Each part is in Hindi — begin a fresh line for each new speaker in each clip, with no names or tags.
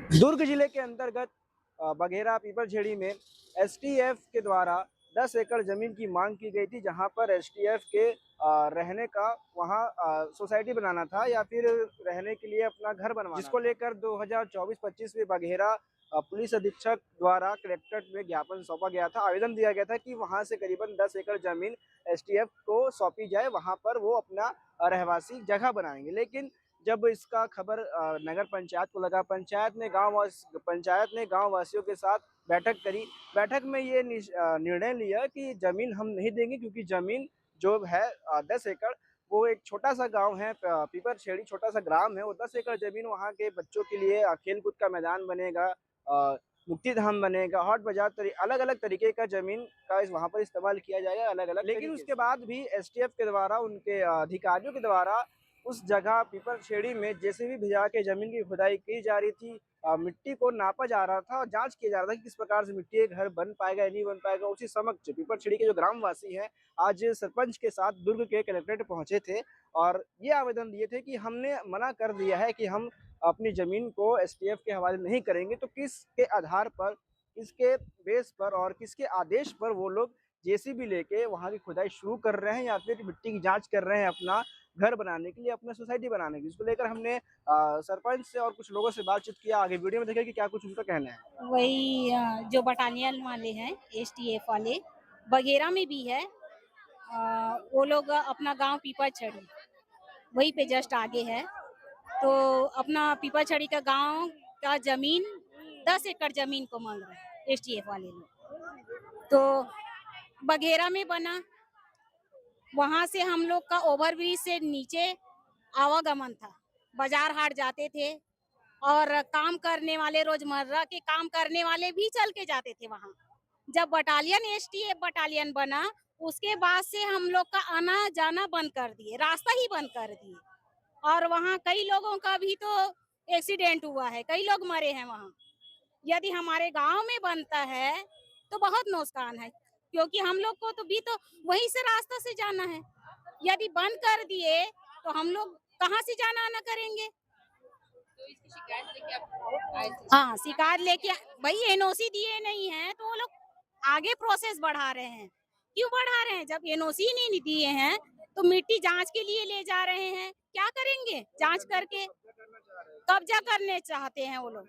दुर्ग जिले के अंतर्गत बघेरा पीपलझेड़ी में एसटीएफ के द्वारा 10 एकड़ जमीन की मांग की गई थी, जहां पर एसटीएफ के रहने का वहां सोसाइटी बनाना था या फिर रहने के लिए अपना घर बनवाना, जिसको लेकर 2024-25 में बघेरा पुलिस अधीक्षक द्वारा कलेक्ट्रेट में ज्ञापन सौंपा गया था। आवेदन दिया गया था कि वहां से करीबन 10 एकड़ जमीन एसटीएफ को सौंपी जाए, वहां पर वो अपना रहवासी जगह बनाएंगे। लेकिन जब इसका खबर नगर पंचायत को लगा, पंचायत ने गांव वासियों के साथ बैठक करी। बैठक में ये निर्णय लिया कि जमीन हम नहीं देंगे, क्योंकि जमीन जो है 10 एकड़, वो एक छोटा सा गांव है, पीपलछेड़ी छोटा सा ग्राम है। वो 10 एकड़ जमीन वहाँ के बच्चों के लिए खेल कूद का मैदान बनेगा, मुक्ति धाम बनेगा, हॉट बाजार, अलग अलग तरीके का जमीन का वहाँ पर इस्तेमाल किया जाएगा अलग अलग। लेकिन उसके बाद भी एसटीएफ के द्वारा, उनके अधिकारियों के द्वारा उस जगह पीपलछेड़ी में जेसीबी भिजा के जमीन की खुदाई की जा रही थी। मिट्टी को नापा जा रहा था और जांच किया जा रहा था कि किस प्रकार से मिट्टी के घर बन पाएगा या नहीं बन पाएगा। उसी समक्ष पीपलछेड़ी के जो ग्रामवासी हैं, आज सरपंच के साथ दुर्ग के कलेक्ट्रेट पहुंचे थे और ये आवेदन दिए थे कि हमने मना कर दिया है कि हम अपनी जमीन को एसटीएफ के हवाले नहीं करेंगे, तो किसके आधार पर, किसके बेस पर और किसके आदेश पर वो लोग जेसीबी लेके वहां की खुदाई शुरू कर रहे हैं या फिर मिट्टी की जांच कर रहे हैं अपना घर बनाने के लिए, अपना सोसाइटी बनाने के लिए। इसको लेकर हमने सरपंच से और कुछ लोगों से बातचीत किया। आगे वीडियो में देखें कि क्या कुछ उनका कहना है।
वही जो बटालियन वाले हैं, एसटीएफ वाले बघेरा में भी है। वो लोग अपना गांव पीपलछड़ी वहीं पे जस्ट आगे है। तो अपना पीपलछड़ी का गांव का जमीन 10 एकड़ जमीन को मांग रहे हैं एसटीएफ वाले लोग। तो बघेरा में बना, वहां से हम लोग का ओवरब्रिज से नीचे आवागमन था, बाजार हाट जाते थे और काम करने वाले, रोजमर्रा के काम करने वाले भी चल के जाते थे वहां। जब बटालियन एसटीएफ बटालियन बना, उसके बाद से हम लोग का आना जाना बंद कर दिए, रास्ता ही बंद कर दिए। और वहाँ कई लोगों का भी तो एक्सीडेंट हुआ है, कई लोग मरे हैं वहाँ। यदि हमारे गांव में बनता है तो बहुत नुकसान है, क्योंकि हम लोग को तो भी तो वहीं से रास्ता से जाना है। यदि बंद कर दिए तो हम लोग कहाँ से जाना आना करेंगे?
तो इसकी शिकायत लेके आप आए थे?
हाँ, शिकायत लेके भाई एनओसी दिए नहीं है तो वो लोग आगे प्रोसेस बढ़ा रहे हैं। क्यों बढ़ा रहे हैं? जब एनओसी नहीं दिए हैं तो मिट्टी जांच के लिए ले जा रहे हैं। क्या करेंगे? जांच करके कब्जा करने चाहते हैं वो लोग।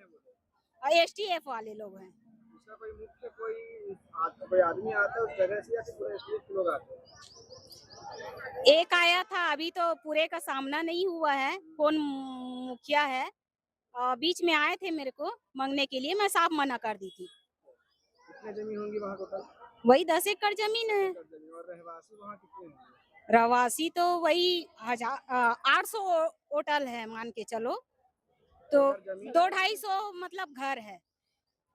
एसटीएफ वाले लोग हैं।
इसका कोई मुख्य कोई आदमी आता है उस जगह से या फिर पूरे एसटीएफ के लोग आते हैं?
एक आया था, अभी तो पूरे का सामना नहीं हुआ है कौन मुखिया है। बीच में आए थे मेरे को मांगने के लिए, मैं साफ मना कर दी थी।
कितने जमीन होंगी वहाँ टोटल?
वही 10 एकड़ जमीन है।
और रहवासी वहाँ कितने हैं?
रवासी तो वही 800 होटल है मान के चलो। तो
अगर जमीन
200-250 मतलब घर है।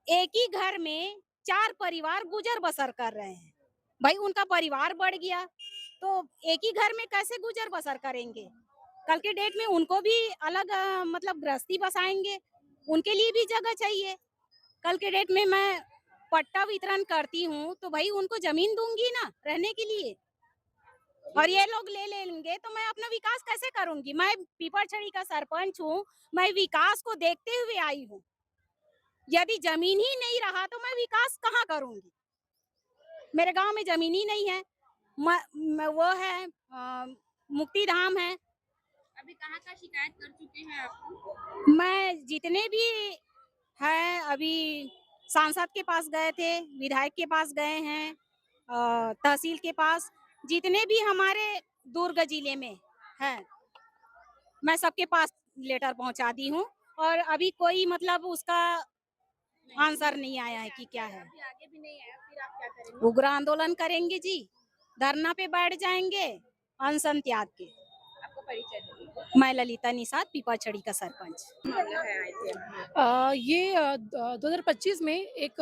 एक ही घर में 4 परिवार गुजर बसर कर रहे हैं। भाई उनका परिवार बढ़ गया तो एक ही घर में कैसे गुजर बसर करेंगे? कल के डेट में उनको भी अलग मतलब गृहस्थी बसाएंगे, उनके लिए भी जगह चाहिए। कल के डेट में मैं पट्टा वितरण करती हूँ तो भाई उनको जमीन दूंगी ना रहने के लिए। और ये लोग ले लेंगे तो मैं अपना विकास कैसे करूंगी? मैं पीपलछड़ी का सरपंच हूँ, मैं विकास को देखते हुए आई हूँ। यदि जमीन ही नहीं रहा तो मैं विकास कहाँ करूंगी? मेरे गांव में जमीन ही नहीं है। वो है मुक्ति धाम है।
अभी कहाँ शिकायत कर चुके हैं आप?
मैं जितने भी है अभी सांसद के पास गए थे, विधायक के पास गए हैं, तहसील के पास, जितने भी हमारे दुर्ग जिले में है, मैं सबके पास लेटर पहुंचा दी हूँ। और अभी कोई मतलब उसका आंसर नहीं आया है कि क्या है।
अभी आगे भी नहीं आया, फिर आप क्या करेंगे?
उग्र आंदोलन करेंगे जी, धरना पे बैठ जाएंगे अनशन त्याग के।
आपका परिचय दीजिए।
मैं ललिता निषाद, पीपलछड़ी का सरपंच।
मामला है आए थे?
2025 में एक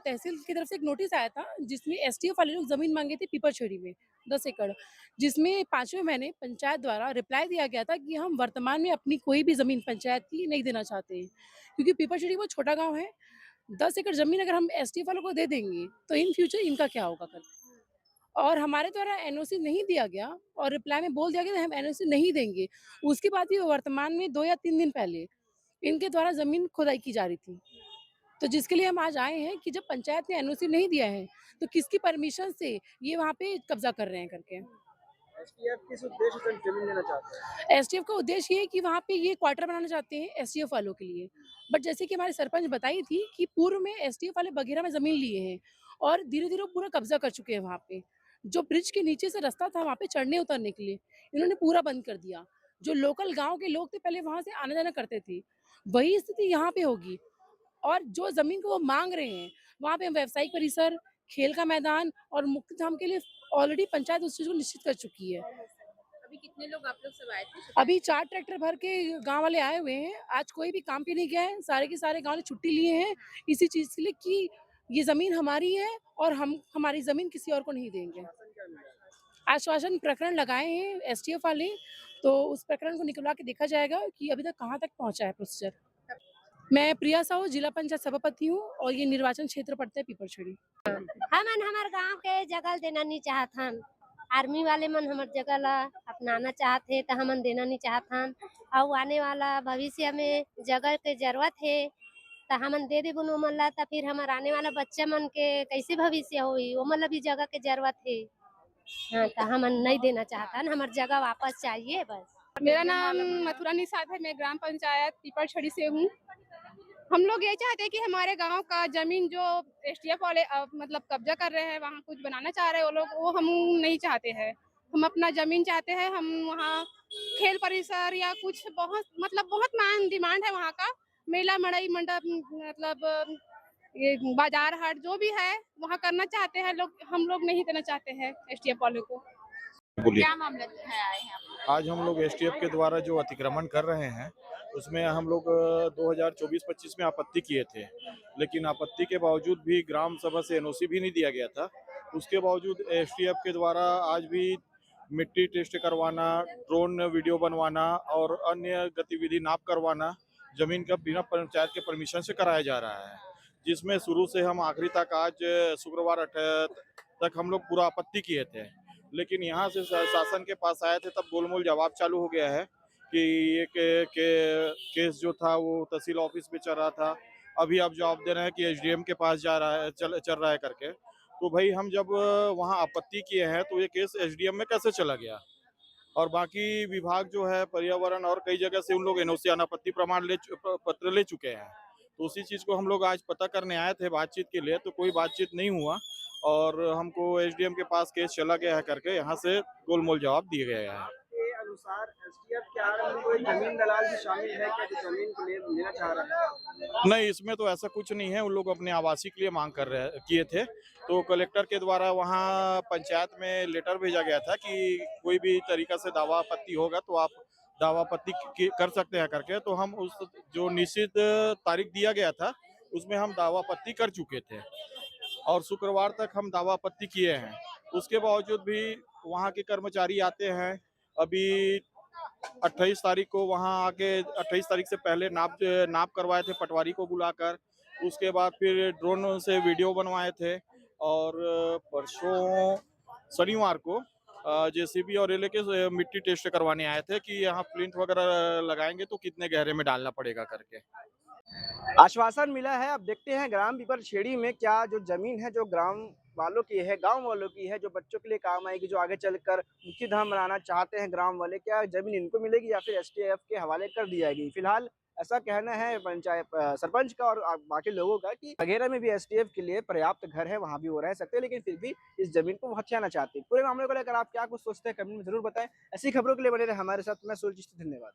तहसील की तरफ से एक नोटिस आया था जिसमें एसटीएफ वाले लोग ज़मीन मांगे थे पीपलछड़ी में 10 एकड़, जिसमें 5वें महीने पंचायत द्वारा रिप्लाई दिया गया था कि हम वर्तमान में अपनी कोई भी ज़मीन पंचायत की नहीं देना चाहते हैं, क्योंकि पीपलछड़ी बहुत छोटा गांव है। 10 एकड़ ज़मीन अगर हम एसटीएफ वालों को दे देंगे तो इन फ्यूचर इनका क्या होगा कल। और हमारे द्वारा एनओसी नहीं दिया गया और रिप्लाई में बोल दिया गया कि हम एनओसी नहीं देंगे। उसके बाद ही वर्तमान में 2 या 3 दिन पहले इनके द्वारा ज़मीन खुदाई की जा रही थी। तो जिसके लिए हम आज आए हैं कि जब पंचायत ने एनओसी नहीं दिया है, तो किसकी परमिशन से ये वहाँ पे कब्ज़ा कर रहे हैं करके।
एसटीएफ किस उद्देश्य से जमीन लेना चाहते हैं?
एसटीएफ का उद्देश्य ये है कि वहाँ पे ये क्वार्टर बनाना चाहते हैं एसटीएफ वालों के लिए। बट जैसे कि हमारे सरपंच बताई थी कि पूर्व में एसटीएफ वाले बघेरा में ज़मीन लिए हैं और धीरे-धीरे वो पूरा कब्ज़ा कर चुके हैं वहाँ पे। जो ब्रिज के नीचे से रास्ता था वहाँ पे चढ़ने-उतरने के लिए, इन्होंने पूरा बंद कर दिया। जो लोकल गाँव के लोग थे पहले वहाँ से आना-जाना करते थे, वही स्थिति यहाँ पे होगी। और जो ज़मीन को वो माँग रहे हैं, वहाँ पे व्यावसायिक परिसर, खेल का मैदान और मुक्ति धाम के लिए ऑलरेडी पंचायत उस चीज़ को निश्चित कर चुकी है।
अभी कितने लोग आप लोग सब आए थे?
अभी 4 ट्रैक्टर भर के गाँव वाले आए हुए हैं। आज कोई भी काम पे नहीं गया है। सारे के सारे गाँव वाले छुट्टी लिए हैं, इसी चीज़ के लिए कि ये ज़मीन हमारी है और हम हमारी ज़मीन किसी और को नहीं देंगे। आश्वासन प्रकरण लगाए हैं एसटीएफ वाले, तो उस प्रकरण को निकलवा के देखा जाएगा कि अभी तक कहाँ तक पहुँचा है प्रोसीजर। मैं प्रिया साहू जिला पंचायत सभापति हूँ और ये निर्वाचन क्षेत्र पड़ता है पीपलछड़ी।
हमन हमार गांव के जगह देना नहीं चाहत हन। आर्मी वाले मन हमार जगह ला अपनाना चाहते तो हमन देना नहीं चाहत हन। और आने वाला भविष्य में जगह के जरूरत है तो हमन दे देबो ओमन ला, तो फिर हमार आने वाला बच्चा मन के कैसे भविष्य होई, ओमन ला भी जगह के जरूरत है। हाँ, तो हमन नहीं देना चाहत हन, हमार जगह वापस चाहिए बस।
मेरा नाम मथुरा निषाद है। मैं ग्राम पंचायत पीपलछड़ी से हूँ। हम लोग ये चाहते हैं कि हमारे गांव का जमीन जो एसटीएफ वाले मतलब कब्जा कर रहे हैं, वहाँ कुछ बनाना चाह रहे हैं वो लोग, वो हम नहीं चाहते हैं। हम अपना जमीन चाहते हैं। हम वहाँ खेल परिसर या कुछ बहुत डिमांड है वहाँ का। मेला मड़ई मंडप मतलब ये बाजार हाट जो भी है वहाँ करना चाहते हैं लोग। हम लोग नहीं देना चाहते हैं एसटीएफ वाले को।
बोलिए।
क्या मामला है आए हैं आप?
आज हम लोग एसटीएफ के द्वारा जो अतिक्रमण कर रहे हैं उसमें हम लोग 2024-25 में आपत्ति किए थे, लेकिन आपत्ति के बावजूद भी ग्राम सभा से एनओसी भी नहीं दिया गया था। उसके बावजूद एसटीएफ के द्वारा आज भी मिट्टी टेस्ट करवाना, ड्रोन वीडियो बनवाना और अन्य गतिविधि नाप करवाना जमीन का बिना पंचायत के परमिशन से कराया जा रहा है, जिसमें शुरू से हम आखिरी तक आज शुक्रवार तक हम लोग पूरा आपत्ति किए थे। लेकिन यहाँ से शासन के पास आए थे तब गोलमोल जवाब चालू हो गया है कि ये केस जो था वो तहसील ऑफिस पे चल रहा था। अभी आप जवाब दे रहे हैं कि एसडीएम के पास जा रहा है, चल रहा है करके। तो भाई हम जब वहाँ आपत्ति किए हैं तो ये केस एसडीएम में कैसे चला गया? और बाकी विभाग जो है पर्यावरण और कई जगह से उन लोग एनओसी अनापत्ति प्रमाण पत्र ले चुके हैं। तो उसी चीज़ को हम लोग आज पता करने आए थे बातचीत के लिए, तो कोई बातचीत नहीं हुआ और हमको एसडीएम के पास केस चला गया है करके यहाँ से गोलमोल जवाब दिए गए हैं।
के अनुसार एसटीएफ के आगे में कोई जमीन दलाल भी शामिल है क्या जो जमीन को लेना चाह रहा है?
नहीं, इसमें तो ऐसा कुछ नहीं है। उन लोग अपने आवासीय के लिए मांग किए थे, तो कलेक्टर के द्वारा वहाँ पंचायत में लेटर भेजा गया था कि कोई भी तरीका से दावा आपत्ति होगा तो आप दावा आपत्ति कर सकते हैं करके। तो हम उस जो निश्चित तारीख दिया गया था उसमें हम दावा आपत्ति कर चुके थे और शुक्रवार तक हम दावा आपत्ति किए हैं। उसके बावजूद भी वहाँ के कर्मचारी आते हैं। अभी 28 तारीख को वहाँ आके 28 तारीख से पहले नाप करवाए थे पटवारी को बुलाकर। उसके बाद फिर ड्रोन से वीडियो बनवाए थे और परसों शनिवार को जेसीबी और रेले के मिट्टी टेस्ट करवाने आए थे कि यहाँ प्लिंथ वगैरह लगाएंगे तो कितने गहरे में डालना पड़ेगा करके।
आश्वासन मिला है। अब देखते हैं ग्राम पीपलछेड़ी में क्या जो जमीन है जो ग्राम वालों की है, गांव वालों की है, जो बच्चों के लिए काम आएगी, जो आगे चलकर मुक्ति धाम बनाना चाहते हैं ग्राम वाले, क्या जमीन इनको मिलेगी या फिर एसटीएफ के हवाले कर दी जाएगी? फिलहाल ऐसा कहना है पंचायत सरपंच का और बाकी लोगों का कि बघेरा में भी एसटीएफ के लिए पर्याप्त घर है, वहां भी वो रह सकते हैं, लेकिन फिर भी इस जमीन को हथियाना चाहते हैं। पूरे मामले को लेकर आप क्या कुछ सोचते हैं कमेंट में जरूर बताएं। ऐसी खबरों के लिए बने रहे हमारे साथ। मैं सुरजीत, धन्यवाद।